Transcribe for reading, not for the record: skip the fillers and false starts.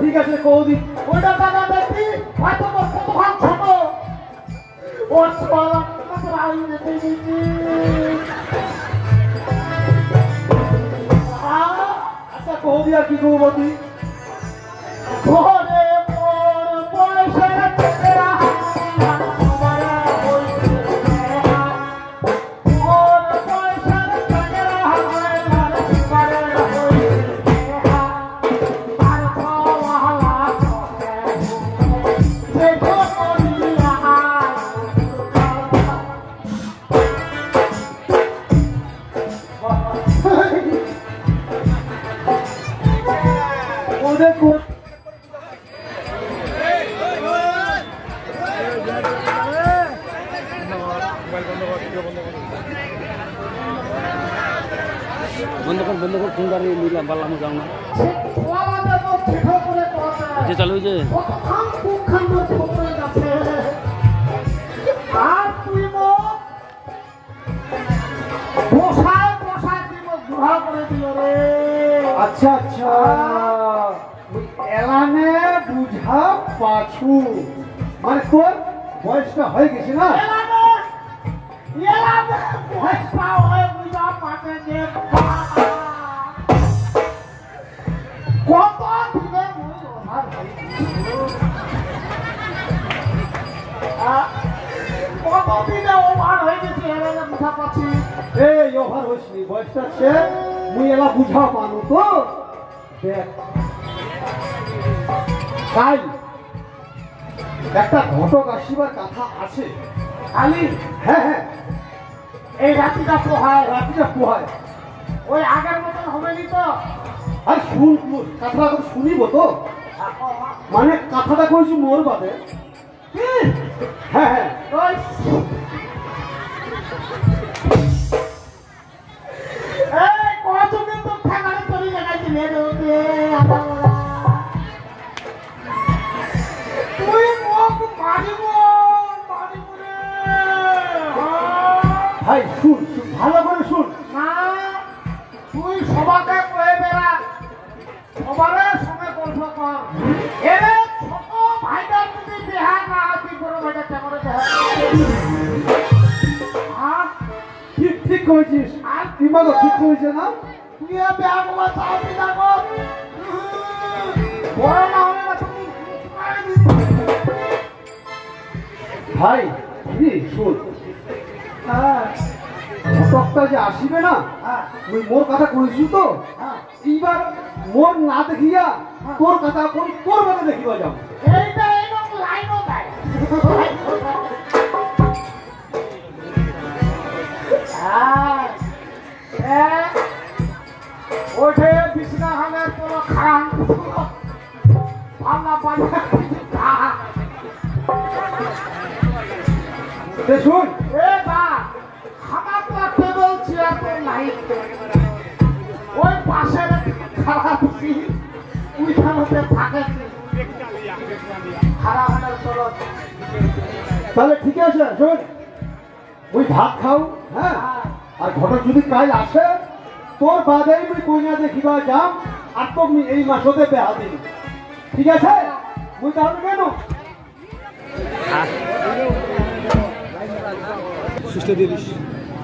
ঠিক আছে কৌদি ওইটা দাদা দেখি হয়তো কতক্ষণ ছোট ওর আচ্ছা কৌদি আর কি করবো তুই ঘরে পয়সা বন্ধ কর ফোন গাড়ি নিলাম পারলাম যাও না যে চালু যে আচ্ছা আচ্ছা এলানে বুঝা পাছু মানে তোর বয়সটা হয়ে গেছে না বুঝা পানু তো দেখ তাই একটা ঘটক আসিবার কথা আছে আলি হ্যাঁ হ্যাঁ এই রাত্রিটা পোহায় ওই আগের মতন হবে নি তো আর শুন কথাটা শুনিব তো মানে কথাটা কইছি মোর বাদে হ্যাঁ হ্যাঁ ভাই শুন ভালো করে শুন না তুই সবাকে কয়ে বেড়া সবার সঙ্গে গল্প কর এরে ছোট ভাইটার যদি বিহা না তুই বড় ভাইটা কেমন ঠিক ঠিক করেছিস আর দিমাগ ঠিক করেছে না তুই বিহা বলা চাও দিদা কর বড় না হলে না তুমি ভাই শুন ঘটকটা যে আসিবে না ওই মোর কথা কইছি তো এইবার মোর না দেখিয়া তোর কথা তোর কথা দেখিবা যাও এইটা একদম লাইনও দেয় ওঠে বিছনা খানের কোনো খান পাল্লা পাল্লা শুন এ বা খাবার তো টেবিল চেয়ার তো নাই ওই পাশের খারাপ ওইখানে থাকে খারাপ চলো তাহলে ঠিক আছে শোন ওই ভাত খাও হ্যাঁ আর ঘটক যদি কাল আসে তোর বাদেই মুই কইনা দেখিবা যাম আর তো এই মাসতে বেহা দিন ঠিক আছে মুই তাহলে কেন সুস্থ দিলিস